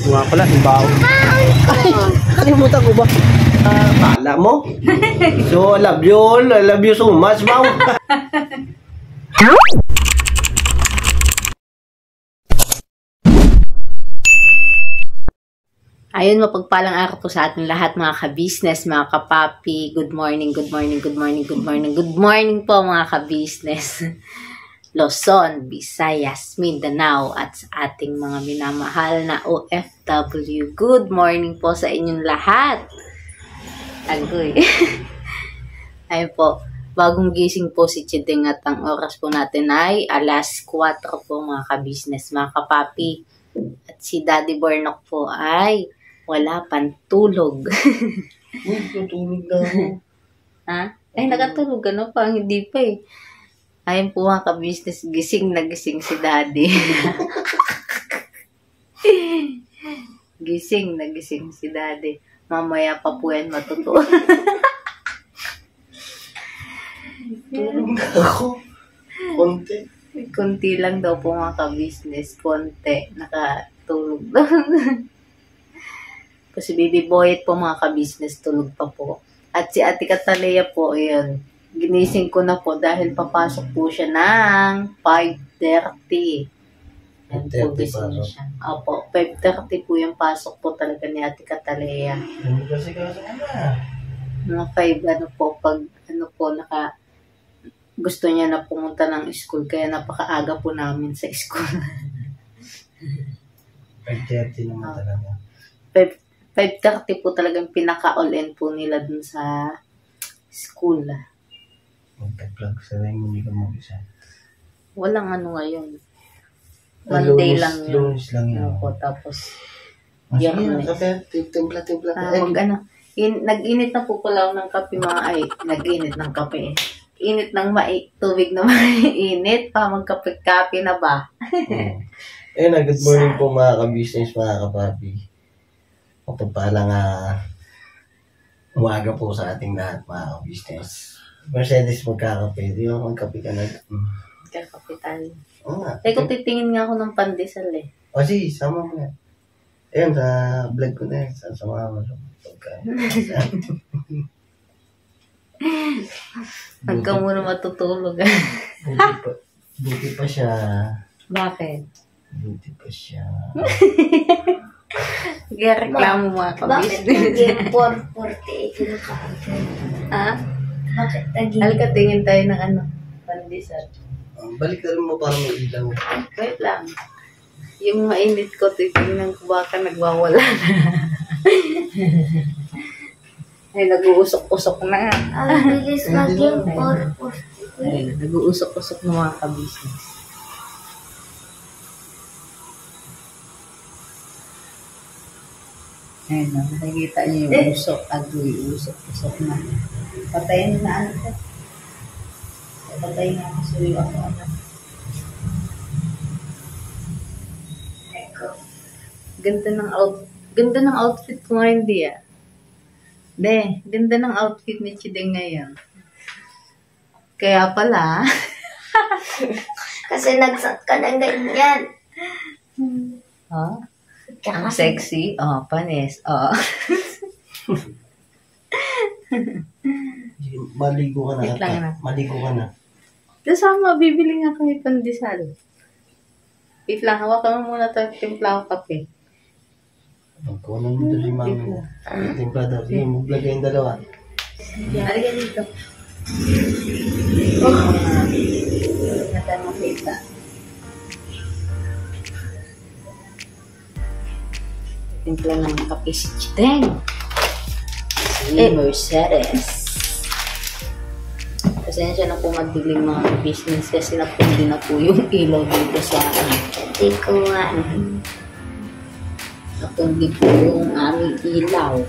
Nga pala, ibaw. Kalimutan ko ba? Kala mo? So, I love you all. I love you so much, Bao. Ayun, mapagpalang araw po sa ating lahat mga ka-business, mga kapapi. Good morning, good morning, good morning, good morning. Good morning po mga ka-business. Luzon, Visayas, Mindanao at sa ating mga minamahal na OFW. Good morning po sa inyong lahat. Agoy. Ayun po, bagong gising po si Chideng at ang oras po natin ay alas 4 po mga ka-business, mga kapapi. At si Daddy Bornok po ay wala pang tulog. Tutulog na ako. Ha? Ay, nakatulog ka no? Parang hindi pa eh. Ayun po mga ka-business, gising na gising si Daddy. Gising na gising si Daddy. Mamaya pa po yan matutulog. Tulog na ako. Konti. Kunti lang daw po mga ka-business. Konti. Nakatulog lang. Kasi Baby Boyet po mga ka-business, tulog pa po. At si Ate Catalea po, ayun. Ginising ko na po dahil papasok po siya ng 5:30. Yan po, gising na siya. Opo, 5:30 po yung pasok po talaga ni Ate Catalea. Kasi na. Mga 5, ano po, pag ano po, gusto niya na pumunta ng school, kaya napakaaga po namin sa school. 5:30 naman talaga. 5:30 po talagang pinaka-all-in po nila dun sa school. Magka-plug sa rin, hindi ka mag-isa. Walang ano ngayon. Monday lang yun. Lunes lang yun. Opo, tapos Yun, timpla. nag-init na po pala ako ng kape mga nag-init ng kape. Init ng tubig na mainit pa, magkape-kape na ba? Good morning po mga ka-business, mga kapapi. Mapagpalang umaga po sa ating lahat mga ka-business. Mercedes, magkakape. Di ba magkape ka na? Kakape tayo. Oo nga. Kung titingin nga ako ng pandesal eh. O sige, sama mo na. Ayun, sa vlog ko na yun. Sama mo sa pagkain. Huwag ka muna matutulog. Buti pa siya. Bakit? Buti pa siya. Kaya reklamo mga Bakit ka-business. naging 4:48 yung kape? Ha? Bakit naging... Halika tingin tayo ng ano, pandesal. Balik na rin mo para may ilaw. Wait lang. Yung mainit ko, titignan ko baka nagwawala na. Ay, nag-uusok-usok na. Ang bilis naging 4:48. Ay, nag-uusok-usok ng mga ka-business. Ayun, nakikita niyo yung usok. Agoy, usok-usok na. Patayin na ano ko. Patayin na ako sa iyo ako. Ganda ng outfit ko ngayon, di ah. Ganda ng outfit ni Chideng ngayon. Kaya pala. Kasi nagsat ka ng ganyan. Oh, ang sexy. Oh, panis. Oh. Maligo ka na. Wait lang na. Maligo ka na. Kasama, bibili nga kami pandesal. Wait lang, hawakan mo muna tayo timpla ko kape. Magkunan mo doon si mami mo. Timpla daw. Sige, mag-vlog kayong dalawa. Halika dito. Hindi na tayo makita. Timpla ng kape si Chideng. Si Mercedes. Pasensya na po madilim mga business kasi napundi na po yung ilaw dito sa Hindi ko nga. napundi po yung aming ilaw.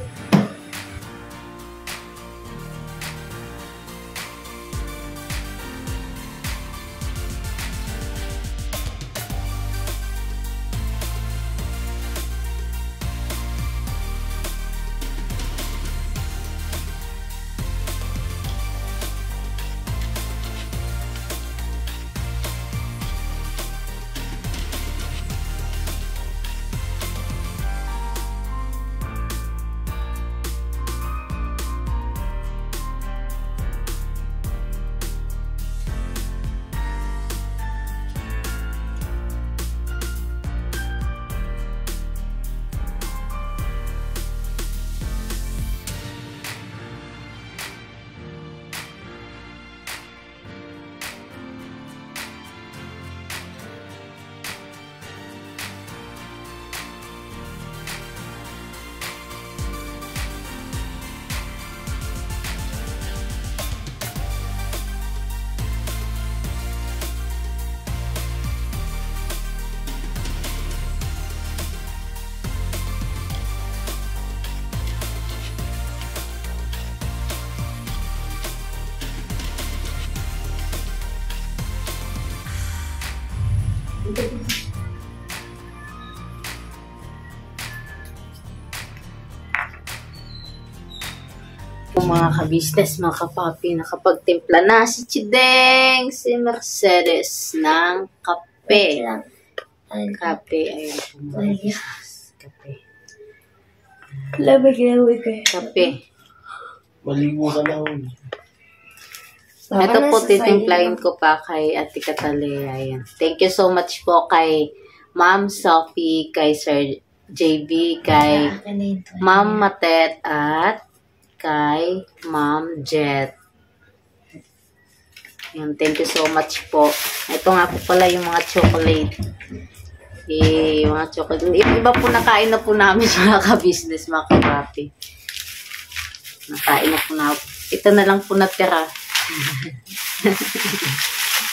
mga ka-business, mga kapapi, nakapagtimpla na si Chideng, si Mercedes ng kape. lang. Ayun. Kape, ayun po mga business. Kape. Lamig na uwi ko. Kape. Maligo ka na. Ito po, titimplahin ko pa kay Ate Catalea. Ayan. Thank you so much po kay Ma'am Sophie, kay Sir JB, kay Ma'am Matet, at kay Ma'am Jet. Ayan, thank you so much po. Ito nga po pala yung mga chocolate. Yung mga chocolate. Iba po nakain na po namin mga ka-business, mga kapapi. Nakain na po na. Ito na lang po natira.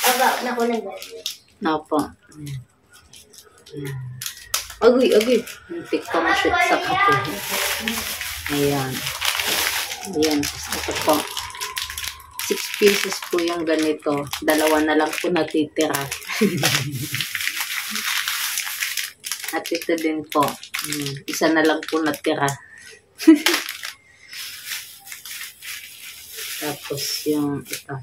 Aba, na ko nag-gano'n. No po. Agoy, agoy. Muntik pa ma-shoot sa kape. Ayan. Ayan. Ito po. 6 pieces po yung ganito. 2 na lang po natitira. At ito din po. Isa na lang po natira. Tapos yung ito.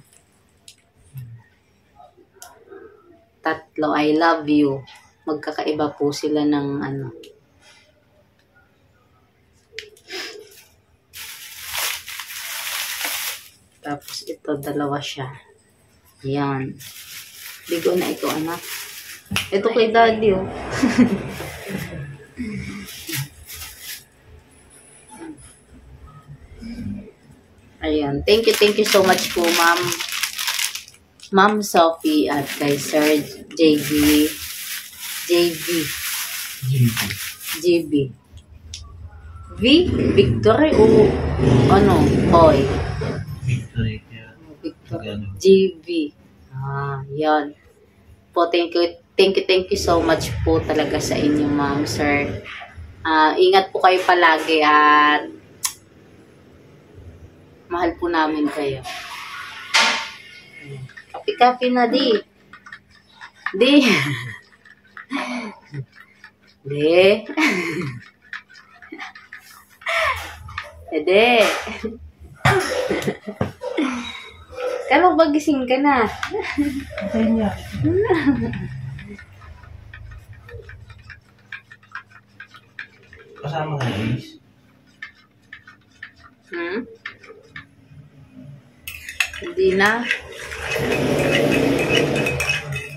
Tatlo, I love you. Magkakaiba po sila ng ano. Tapos ito, 2 siya. Yan. Ligo na ito, anak. Ito kay daddy, oh. Ayan. Thank you so much po, Ma'am Sophie, at kay Sir JB. V? Victory o ano? Hoy. Victory. GB. Yan. Po, thank you so much po talaga sa inyo, ma'am, sir. Ingat po kayo palagi at mahal po namin kayo. Kapi-kapi na, di. Di. Di. Ede. Kalo ba gising ka na? Kasama ka na, Ace? Hindi na.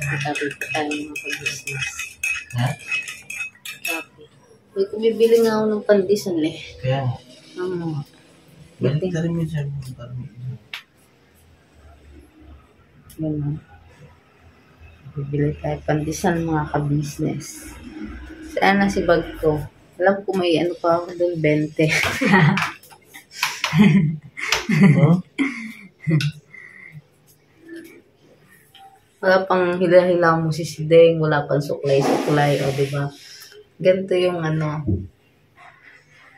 Magkapi pa tayo mga pag-business. Ha? Magkapi. May kumibili nga ako ng pandesal eh. Kaya nga. Balik ka rin minsan. Yan. Bibili tayo pandesal mga ka-business. Saan na si bag ko? Alam ko may ano pa ako doon, 20. Huh? Wala pang hila-hila mo si Sideng, wala pang suklay-suklay, o diba? Ganito yung ano,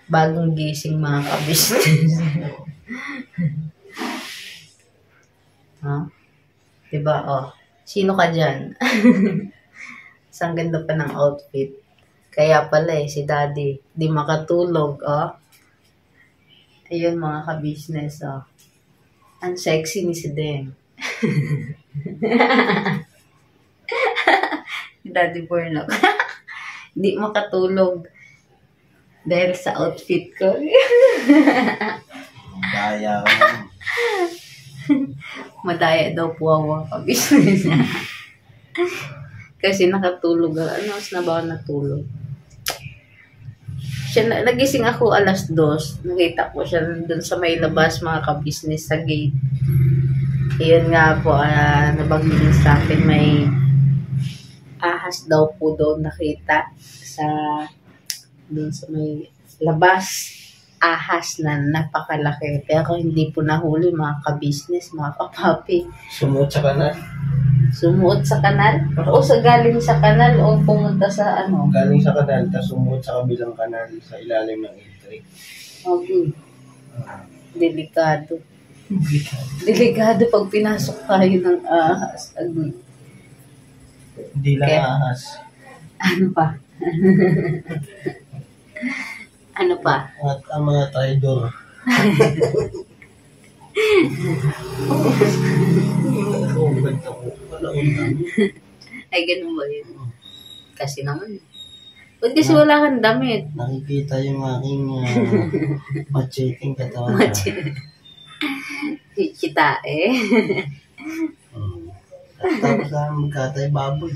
bagong gising mga ka-business. Ha? Diba, oh. Sino ka dyan? Isang ganda pa ng outfit. Kaya pala si daddy, di makatulog, oh. Ayun mga ka-business, oh. Ang sexy ni Sideng. Daddy Bornok. Di makatulog dahil sa outfit ko. Daya ka na. Madaya daw po ako ka-business. Kasi nakatulog. Ano, na ba ako natulog? Nagising ako 2:00. Nakita ko siya dun sa may labas mga ka-business sa gate. Iyon nga po, nabanggit sa akin, may ahas daw po doon nakita doon sa may labas. Ahas na napakalaki. Pero hindi po nahuli mga ka-business, mga kapapi. Sumuot sa kanal. Sumuot sa kanal? O sa galing sa kanal o pumunta sa ano? Galing sa kanal, tapos sumuot sa kabilang kanal sa ilalim ng entry. Okay. Delikado. Delikado pag pinasok tayo ng ahas. Hindi lang Okay. ahas. Ano pa? Ano pa? At ang mga traidor. Ay, ganun ba yun? Kasi naman. Ba't kasi wala kang damit? Nakikita yung aking macheting katawan. Kita eh. Tapos na magkatay baboy.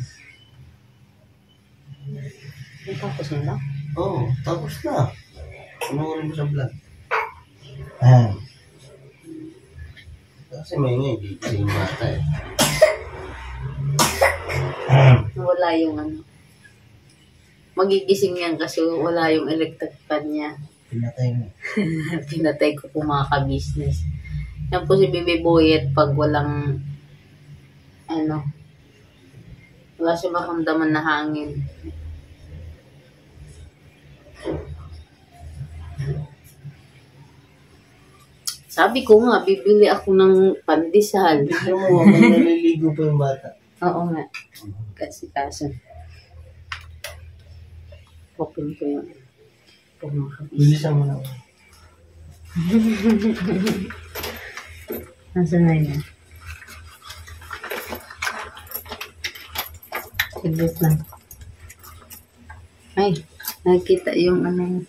Tapos na lang? Oo, tapos na. Ano mo sa vlog? Kasi may nga, hindi yung bata eh. Wala yung ano. Magigising yan kasi wala yung electric fan niya. Pinatay mo. Pinatay ko po mga ka-business. Yan po si Bibi Boyet pag walang ano, wala siya makamdaman na hangin. Sabi ko nga, bibili ako ng pandesal. Tignan mo, habang naliligo pa yung bata. Oo nga. Kasi kaso. Open ko yung pumakabis. Bilisan mo lang. Nasaan na yun? Saglit lang. Ay, nakita yung ano.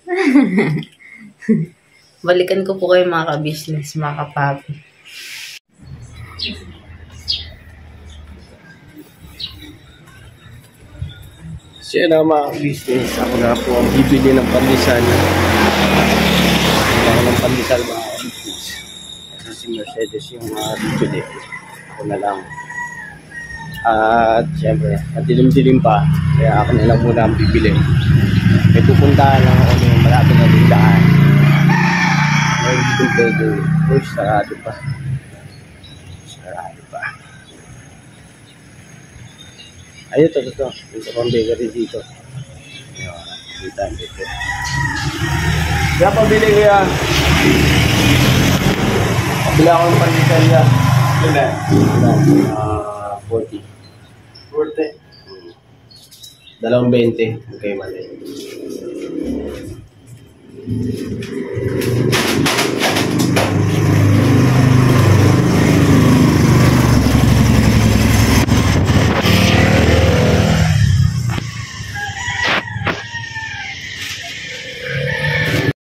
Balikan ko po kayo mga ka-business, mga kapapi. So yun na mga business, ako na po ang bibili ng pandesal. Ako ng pandesal mga business. Kasi si Mercedes yung bibili. Ako na lang. At syempre, madilim-dilim pa. Kaya ako na lang muna ang bibili. May pupuntahan lang ako ng malapit na tindahan. May bibili. Uy, sarado pa. Sarado pa. Ayun, ito. Ito pang bakery dito. Dito. Kaya pabili ko yan. Pabili ako ng pandesal yan. Ilan? 40. 40? 2.20. Okay, mali.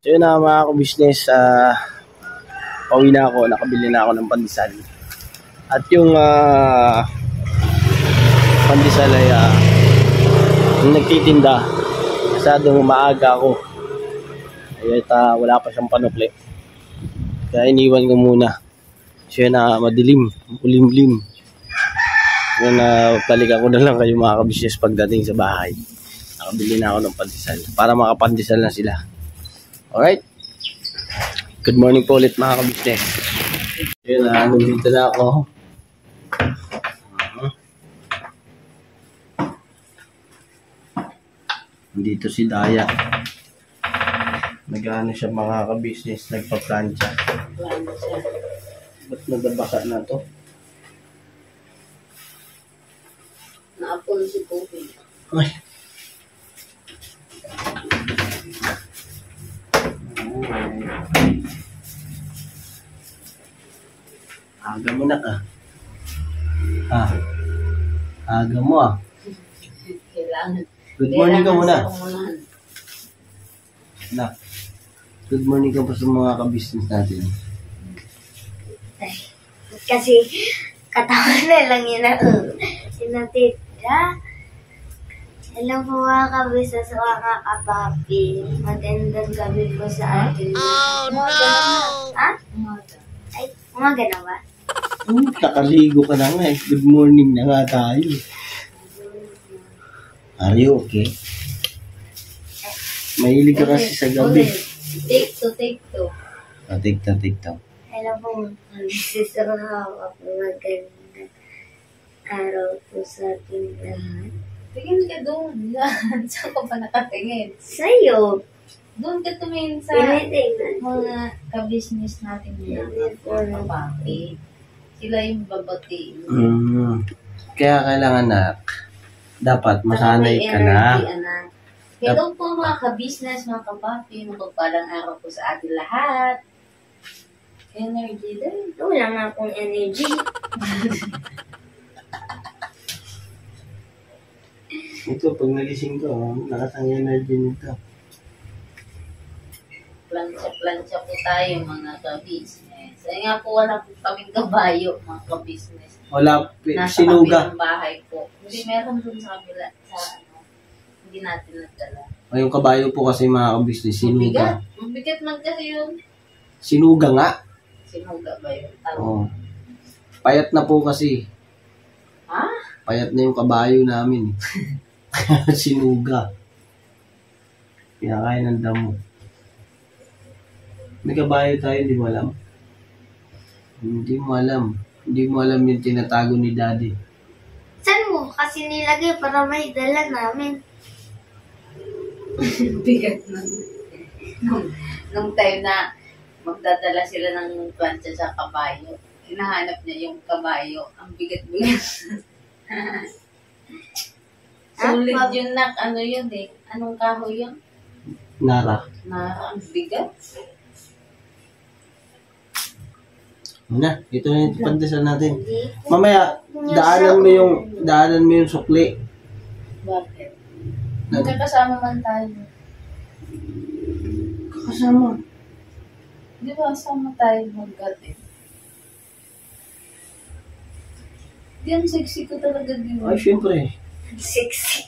So yun na mga ka-business, pauwi na ako, nakabili na ako ng pandesal. At yung pandesal ay yung nagtitinda, masyadong maaga ako. At wala pa siyang panukli. Kaya iniwan ko muna. So yun na madilim, ulim-lim. Yun na balikan ko na lang kayo mga ka-business pagdating sa bahay. Nakabili na ako ng pandesal para makapandesal na sila. Alright. Good morning po ulit mga ka-business. Yun na, nandito na ako. Nandito si Daya. Nag-ano siya mga ka-business, nagpa-plancha. Ba't nadabaka na to? Naapon si Pogi. Ay. Aga mo na ka. Aga mo Kailangan. Good morning ka muna. Kailangan Na. Good morning ka pa sa mga ka-business natin. Kasi katawan na lang yun na sinatira. Hello po mga kabisnes, mga kapapi. Magandang gabi po sa atin. Oh no! Ha? Ay, umaga na ba? Nakaligo ka na nga eh. Good morning na nga tayo. Are you okay? Mahilig ka kasi sa gabi. Take two. Tiktok. Hello po mga kabisnes, mga kapapi. Magandang araw po sa ating lahat. Tingin ka doon. Saan ka pa nakatingin? Sa'yo. Doon ka tumingin sa Tinitingnan. mga ka-business natin na kapapaki. Sila yung babati. Kaya kailangan na dapat masanay ka na. Hello po mga ka-business, mga kapapi. Magpagpalang araw po sa ating lahat. Energy din. Wala nga akong energy. Ito, pag nagising ko, lakas ang energy nito. Plancha-plancha po tayo mga ka-business. Ay nga po wala po kaming kabayo mga ka-business. Wala, Nasa sinuga. kabilang bahay po. Hindi meron dun sa kabila. Sa ano, hindi natin nagdala. O yung kabayo po kasi mga ka-business, sinuga. Mabigat man kasi yun. Sinuga nga. Sinuga ba yun? Tawag. Oo. Payat na po kasi. Ha? Payat na yung kabayo namin. Sinuga. Pinakain ng damo. May kabayo tayo, hindi mo alam. Hindi mo alam. Hindi mo alam yung tinatago ni Daddy. Saan mo kasi nilagay para may dala namin? Bigat na. Nung time na magdadala sila ng plancha sa kabayo, hinahanap niya yung kabayo. Ang bigat-bigat. Sulit yun na, ano yun eh. Anong kahoy yun? Nara. Na ang bigat. Muna, ito na yung pandesal natin. Mamaya, daanan mo yung sukli. Bakit? Magkakasama man tayo. Kasama. Di ba, sama tayo mag-gatid? Di ang sexy ko talaga din. Ay, syempre. Sexy.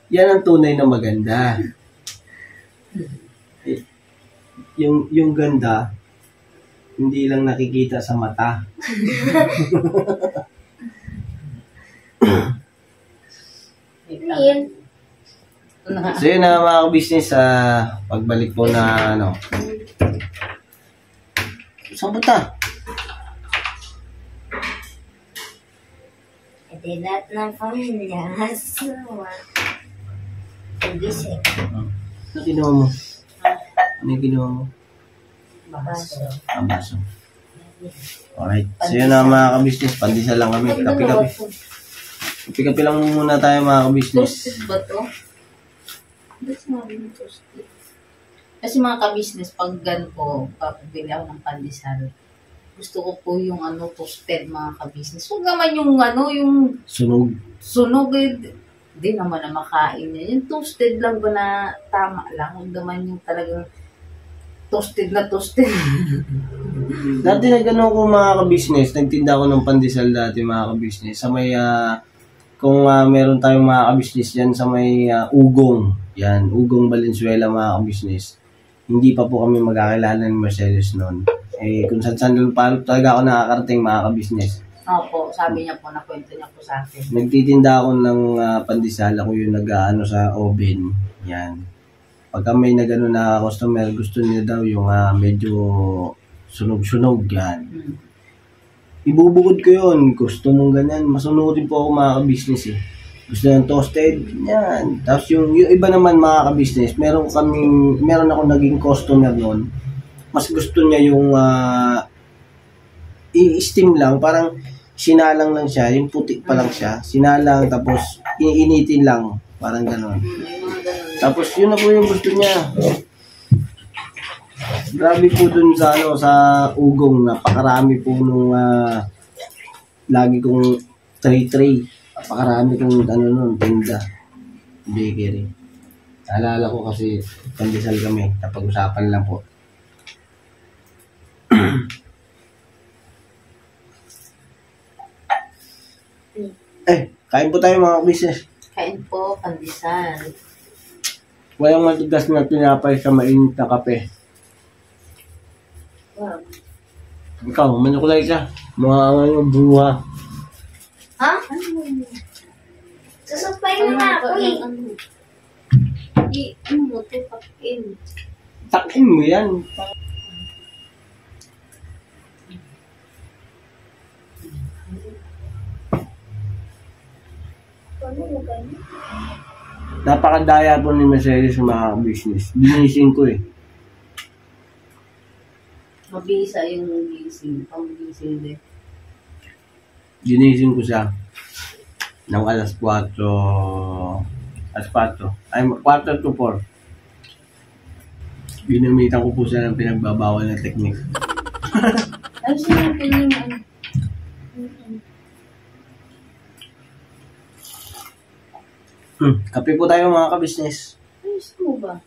Yan ang tunay na maganda. Yung ganda, hindi lang nakikita sa mata. Yun. So yun na mga business, pagbalik po na ano. Saan ba ta? Hindi lahat ng pamilya. Asuma. Pagising. Ano ginawa mo? Ano yung ginawa mo? Baso. Ang baso. Alright. So yun na mga ka-business, pandesal lang kami. Kapi-kapi. Kapi-kapi lang muna tayo mga ka-business. Toasted ba to? Hindi sinabi ng toasted. Kasi mga ka-business, pag ganito, papabili ako ng pandesal, gusto ko po yung ano, toasted mga ka-business. Huwag naman yung ano, yung Sunog. sunog eh. Hindi naman na makain niya. Yung toasted lang ba na tama lang? Huwag naman yung talagang toasted na toasted. Dati na gano'n ko mga ka-business, nagtinda ako ng pandesal dati mga ka-business. Sa may, kung meron tayong mga ka-business yan sa may Ugong. Yan, Ugong Valenzuela mga ka-business. Hindi pa po kami magkakilala ni Mercedes noon. Eh, kung saan pa talaga ako nakakarating mga ka-business. Opo, sabi niya po, nakwento niya po sa akin. Nagtitinda ako ng pandesal. Ako yung nag-ano sa oven. Yan. Pagka may nag-ano na customer, gusto niya daw yung medyo sunog-sunog. Yan. Ibubukod ko yun. Gusto mong ganyan. Masunurin po ako mga ka-business eh. Gusto ng toasted. Yan. Tapos yung iba naman mga ka-business, meron ako naging customer noon. Mas gusto niya yung i-steam lang. Parang sinalang lang siya. Yung putik pa lang siya. Sinalang tapos iinitin lang. Parang gano'n. Tapos yun na po yung gusto niya. Grabe po dun sa sa Ugong, napakarami po nung lagi kong tray. Napakarami kong nun, tinda. Bakery. Alala ko kasi pandesal kami, napag-usapan lang po. Kain po tayo mga business. Kain po, pandesal. Walang matigas na tinapay sa mainit na kape. Wow. Ikaw, manukulay ka. Mga yung buha. Ha? Susumpayin na ako eh. Ano mo ito, pakin. Takin mo yan. Ano mo ganyan? Napakadaya po ni Mercedes sa mga business. Binising ko eh. Mabisa yung gising. Pang-gising din. Ginising ko siya. ng alas 4. Alas 4. Ay, 4 to 4. Ginamitan ko po siya ng pinagbabawal na technique. Ay, sinipin yung ano. Kape po tayo mga ka-business. Ayos mo ba?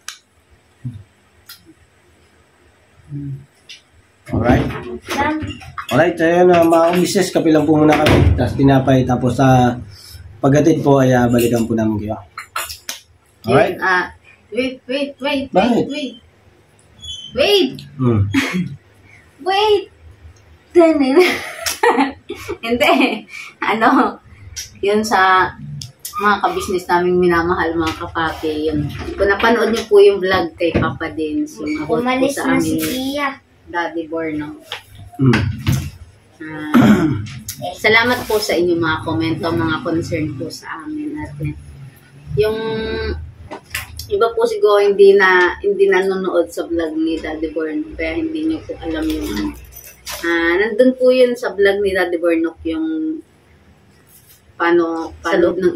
Alright? Lang. Alright, so yun mga ka-business, kape lang po muna kami. Tapos tinapay, tapos sa pagdating po ay balikan po namin kayo. Alright? Wait. Bakit? Wait! Hmm. Wait! Hindi. Ano, yun sa mga ka-business naming minamahal, mga kapapi, yun. Kung napanood niyo po yung vlog kay Papa Dins, yung about po Umalis sa na si amin, Tia. Daddy Borno. Hmm. Salamat po sa inyong mga komento, mga concern po sa amin. At yung iba po siguro hindi nanonood sa vlog ni Daddy Borno, kaya hindi niyo po alam yung ano. Nandun po yun sa vlog ni Daddy Borno yung paano sa loob ng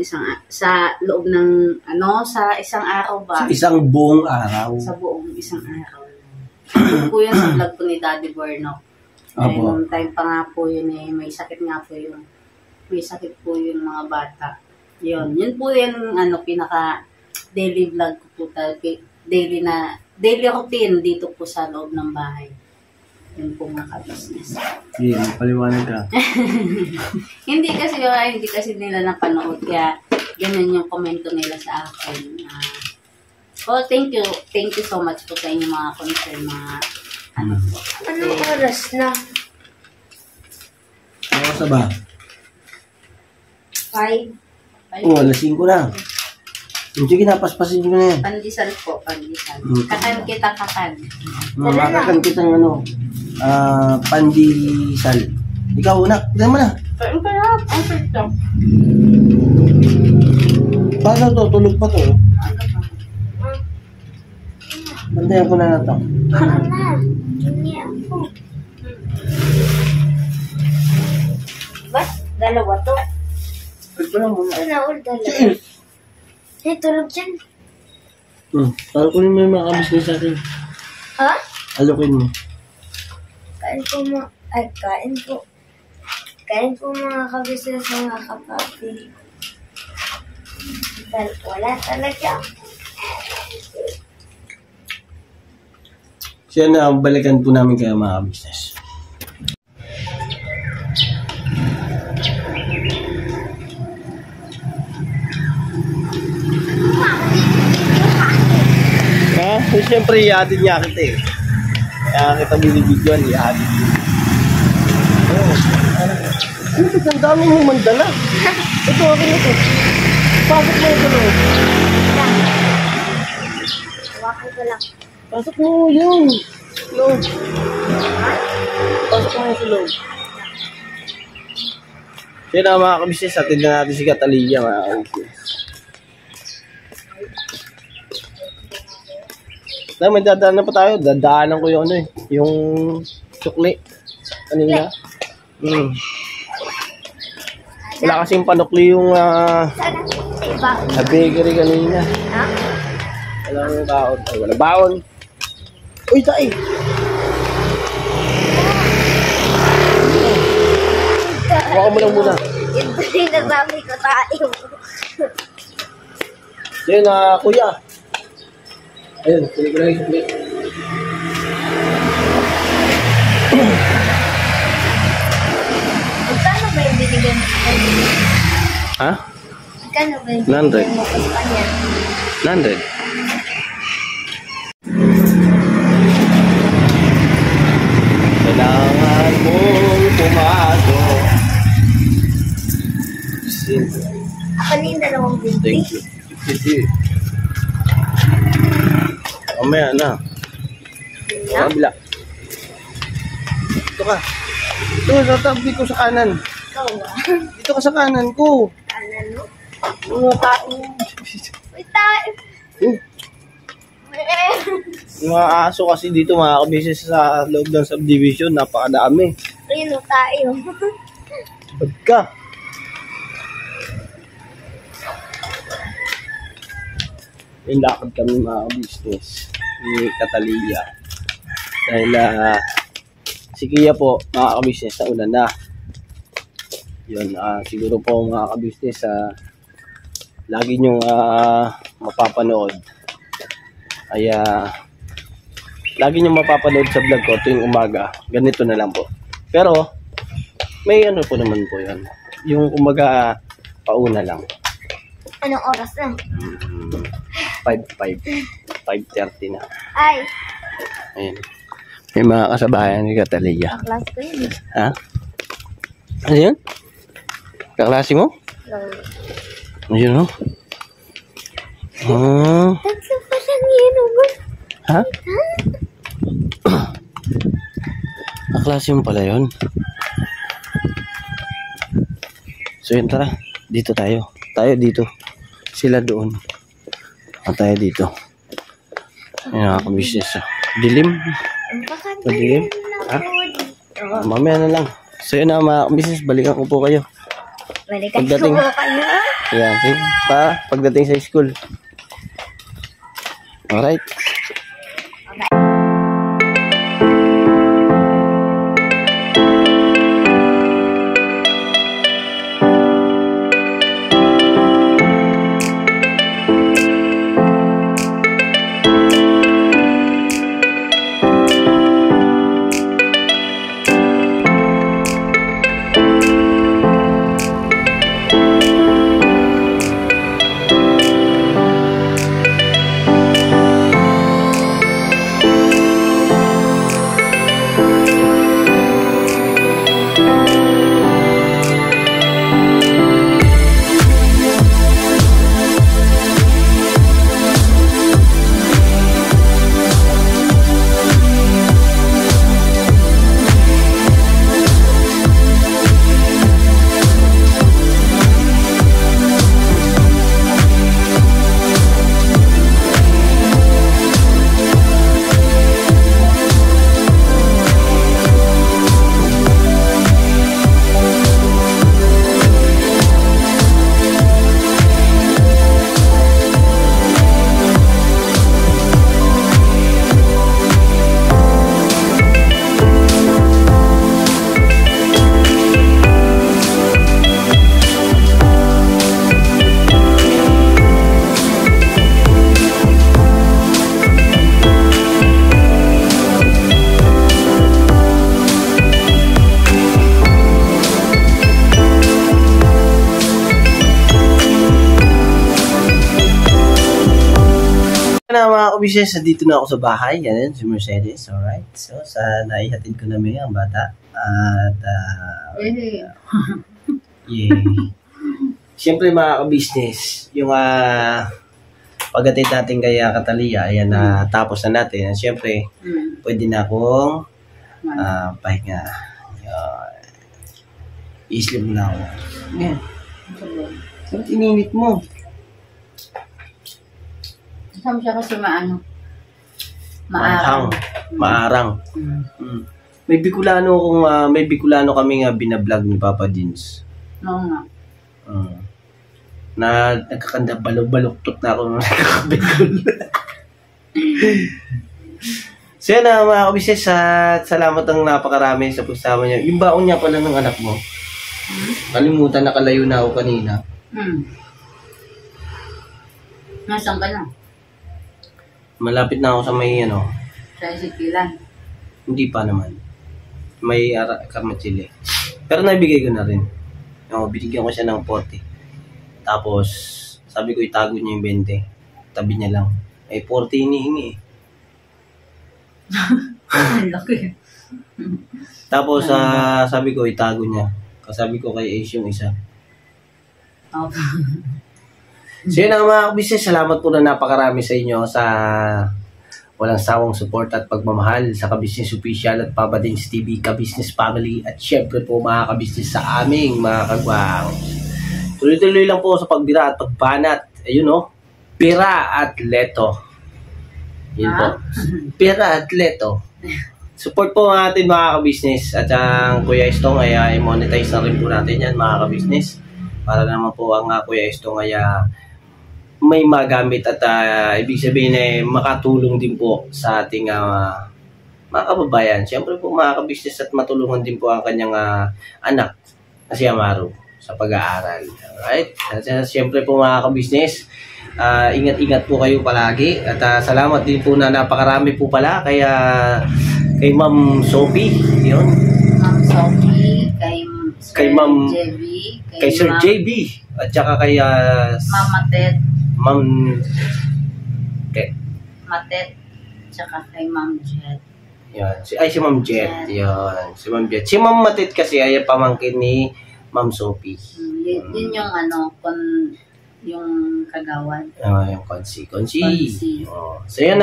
isang araw ba? Sa isang buong araw. Sa buong isang araw. Nandun po yun sa vlog po ni Daddy Borno. Ay, Apo. nung time pa nga po yun may sakit nga po yun. May sakit po yung mga bata. Yun po yung pinaka daily vlog ko po talaga. Daily routine dito po sa loob ng bahay. Yun po mga ka-business. Sige, paliwanag ka. hindi kasi nila napanood, kaya ganun yung komento nila sa akin. Thank you so much po sa inyo mga concern, mga po. Anong oras na? Ano sa ba? 5. Oo, alas 5 na. Sige na, paspasin nyo na yan. Pandesal po, pandesal. Mm. Kakan kita, kakan. Makakan kitang pandisal. Ikaw una, kita mo na. Ang sarap, ang sarap. Paano to? Tulog pa to. Ano ba? Bantayan ko na to. Ano na? Hindi ako. Ba't? Dalawa to? Wait ko lang muna. Ano, dalawa? Tulog dyan. Talukin mo yung mga ka-business natin. Ha? Alukin mo. Kain po mga kabisnes, mga kapapi. Wala talaga. Siya na, balikan po namin kayo mga ka-business. So, siyempre, i-added niya kita eh. Kaya kita binibidyoan, i-added. Ano ito? Ang dami mong mandala. Ito, akin ito. Pasok mo ito lang. Hawakan ko lang. Pasok mo yun. Loob. Pasok mo yun sa loob. Kaya na mga kabisnes, atin na natin si Catalina mga kabisnes. Na, may dadaanan pa tayo. Dadaanan ko yung yung sukli. Kanina. Wala kasing panukli yung Sana? Iba. sa bakery kanina. Ha? Wala yung baon. Ay, wala baon. Uy, tayo. Huwag mo lang muna. Ito rin nasabi ko tayo. Yan, kuya. Ayun, tuloy ko lang yung sukli. Magkano ba yung binigyan mo? Ha? Magkano ba yung 100. binigyan mo sa kanya? 100. Kailangan mong pumasok. Ako na yung dalawang Thank binti. you. Mamaya na. Kabila. Dito ka. Ito, tatabi ko sa kanan. Ikaw ba? Dito ka sa kanan ko. Ano? Mga tao. Wait tayo. Yung mga aso kasi dito mga kabisnes sa loob ng subdivision. Napakadami. Rino tayo. Bad ka. Yung lakad kami mga business ni Catalia. Dahil si Kia po mga business na una na. Yun, siguro po mga business lagi nyong mapapanood. Ay lagi nyong mapapanood sa vlog ko tuwing umaga. Ganito na lang po. Pero may ano po naman po yan. Yung umaga pauna lang. Anong oras na? 5:30 na. Ay, Ayun. May mga kasabayan ni Catalia. class ko yun. Ha? Ano yun? Kaklase mo? Ayun o. Tatlo pa lang yun. Ha? Kaklase mo pala yun. So yun, tara. Dito tayo. Tayo dito. Sila doon. Tayo dito. Ayun mga kabisnes. Dilim. Baka Madilim? Ha? Mamaya na lang. So yun na mga kabisnes. Balikan ko po kayo. Balikan Pagdating- ko kayo. Ayan. Sige. Pagdating sa school. Alright. Na mga kabisnes, dito na ako sa bahay. Yan, si Mercedes. Alright. So, naihatid ko na may ang bata. At, yeah. Siyempre mga kabisnes, yung pagdating natin kay Catalia, ayan, tapos na natin. Siyempre, pwede na akong pahinga. I-sleep na ako. Yan. Ba't ininit mo? Kasama siya kasi maarang. Maarang. May Bicolano kami nga binablog ni Papa Dins. Oo nga. Na nagkakanda balok-baluktot na ako nung nakakabigol. So yan na mga kabisnes, salamat ng napakarami sa pagsama niyo. Yung baon niya pala ng anak mo. Kalimutan, nakalayo na ako kanina. Nasaan ka na? Malapit na ako sa may Sa Isikilan. hindi pa naman. May Kamatsili. Pero naibigay ko na rin. Binigyan ko siya ng 40. Tapos, sabi ko itago niya yung 20. Tabi niya lang. 40 hinihingi eh. Ang laki. Tapos, sabi ko itago niya. Kasabi ko kay Ace yung isa. So yun ang mga kabisnes, salamat po na napakarami sa inyo sa walang sawang support at pagmamahal sa Kabisnes Official at Papa Dins TV, Kabisnes Family at syempre po mga kabisnes sa aming mga kagwang. Tuloy-tuloy lang po sa pagbira at pagbanat. Ayun Pira at Leto. Yun po. Pira at Leto. Support po ang atin mga kabisnes at ang Kuya Estong ay i-monetize na rin po natin yan mga kabisnes para naman po ang Kuya Estong ay may magamit at ibig sabihin makatulong din po sa ating mga kababayan. Siyempre po mga ka-business at matulungan din po ang kanyang anak na si Amaro sa pag-aaral. Alright? At siyempre po mga ka-business, ingat-ingat po kayo palagi at salamat din po na napakarami po pala kay Ma'am Sophie, yun. Ma'am Sophie, kay Ma'am Ma'am JB, kay Sir JB at saka kay Ma'am Matet, Ma'am tsaka kay Ma'am Jet. yan. Si Ma'am Jet. Yan. Si Ma'am Jet. Si Ma'am Matit kasi ay pamangkin ni Ma'am Sophie. Yun yung yung kagawad. Yung konsi. Oh. So yan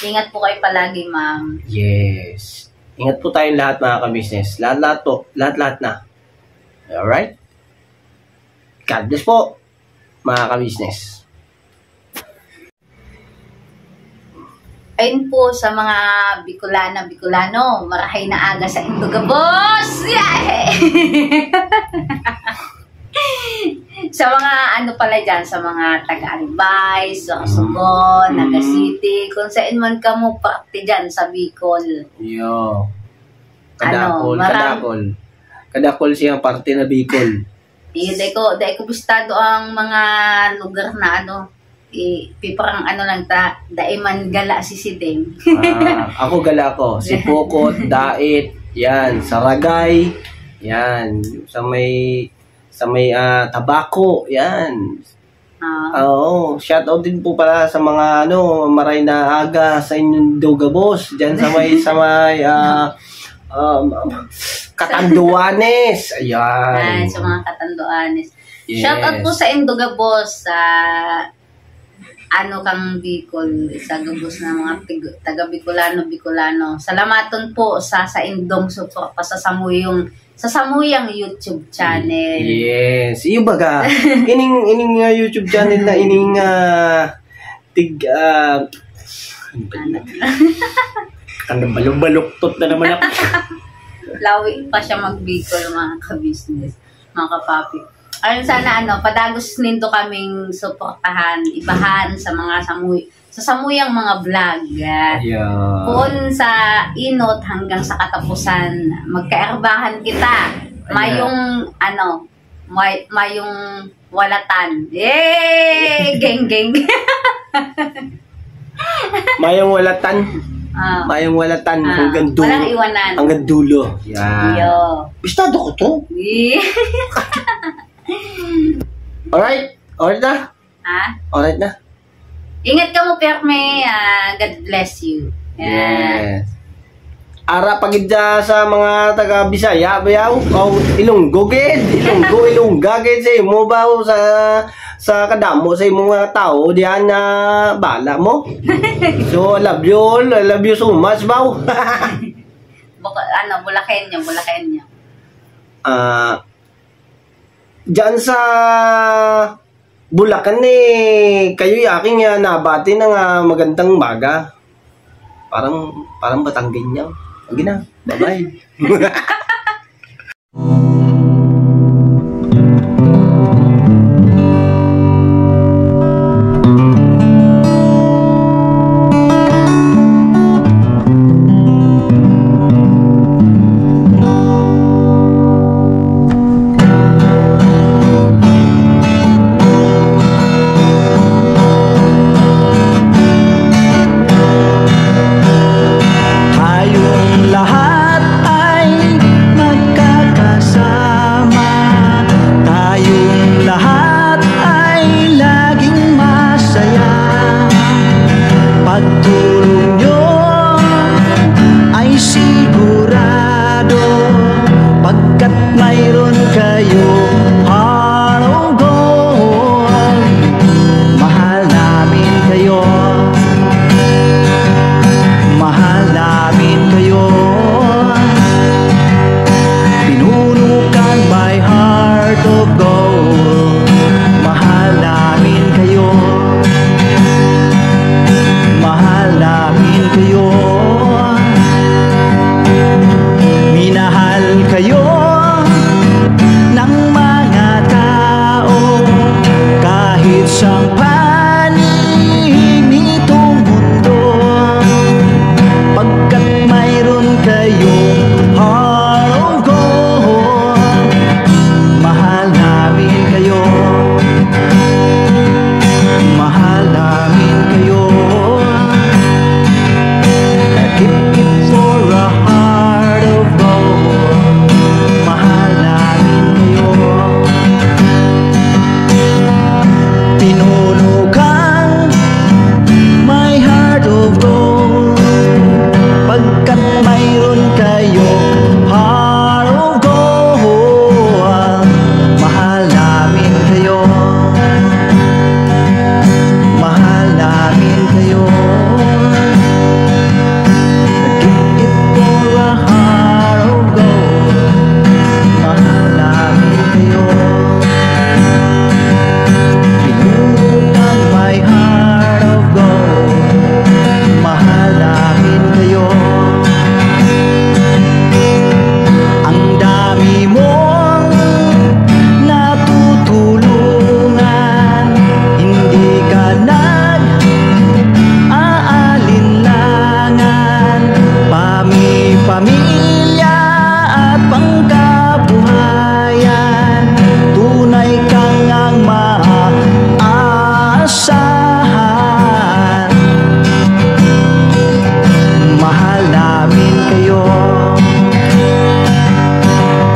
Ingat po kayo palagi, ma'am. yes. Ingat po tayong lahat mga ka-business. Lahat po. Lahat na. Alright? God bless po mga ka-business. Ayun po sa mga Bicolano, marahay na aga sa Indogabos! Yay! Sa mga pala dyan, sa mga taga-Albay, sa Sugon, Naga City, kung saan man ka mo party dyan sa Bicol. Yo. Kadakol siyang parte na Bicol. Dahil ko bistado ang mga lugar na piparang lang daiman gala si Sideng. Ako gala ko. Si Pukot, Dait, yan. Saragay, yan. Sa may tabako, yan. Oo, shoutout din po pala sa mga maray na aga sa inyong Dugabos, diyan sa may Katanduanes. Ayan. Sa mga Katanduanes. Yes. Shoutout po sa Indogabos, sa kang Bicol, sa gabos na mga taga Bicolano. Salamaton po sa Indong support pa sa Samuyang YouTube channel. Yes. Iyo baga. ining YouTube channel na balok-baluktot na naman ako. Lawi pa siya mag-Bicol mga ka-business, mga kapapi. Ayun sana padagos nindo kaming suportahan, ibahan sa mga samuyang mga vlog. Yeah. Kung sa inot hanggang sa katapusan, magkaerbahan kita. Mayong mayong walatan. Yay! Geng. Mayong walatan. Mayong walatan hanggang dulo. Walang iwanan. Hanggang dulo. Yan. Yo. Bistado ko to. Alright na. Alright na. Ingat ka mo, Perme. God bless you. Yes. Ara pagidya sa mga taga Bisaya bayaw o Ilonggo gid sa imo baw sa kadamo sa imong mga tao diyan na bala mo. So love you so much baw. Bulaken niya. Diyan sa Bulacan kayo yaking nabati ng magandang baga. Parang Batanggen niya. Sige na. Bye-bye. Minahal kayo ng mga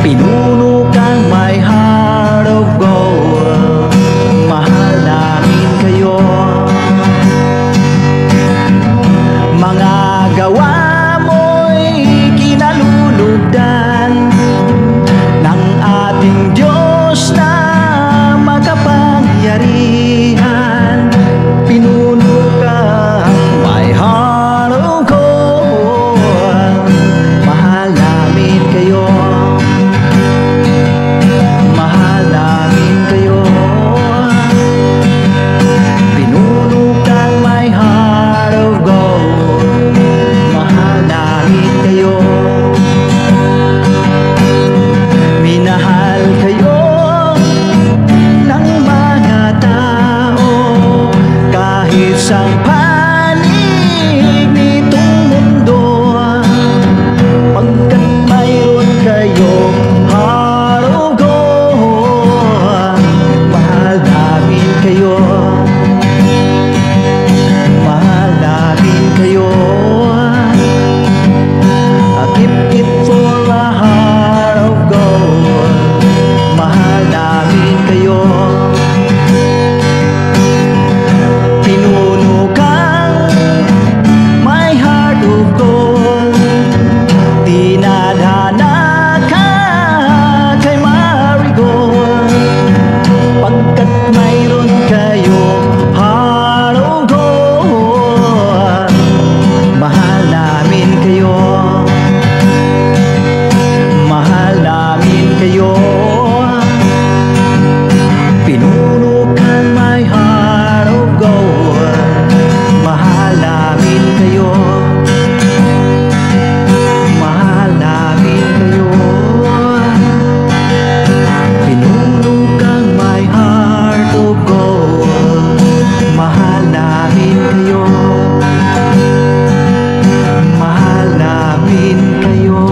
Pinuno kang my heart of gold. Mahal namin kayo. Mga gawa mo'y kinalulugdan ng ating Diyos na makapangyarihan. Pinuno kang my heart of gold. Mahal namin kayo. Mahal namin kayo. Pinuno kang my heart of gold. Mahal namin kayo. Minahal kayo ng mga tao kahit sa panig nitong mundo, pagkat mayroon kayong heart of gold. Mahal namin kayo. Mahal namin kayo. I keep it for a heart of gold. Mahal namin kayo. Pinuno kang my heart of gold. Dinadhana ka kay Marigold, pagkat mayroon kayong heart of gold. Mahal namin kayo. Mahal namin kayo. Pinuno kang my heart of gold. Mahal namin kayo. Mahal namin kayo. Pinuno kang my heart of gold. Mahal namin kayo. Mahal namin kayo.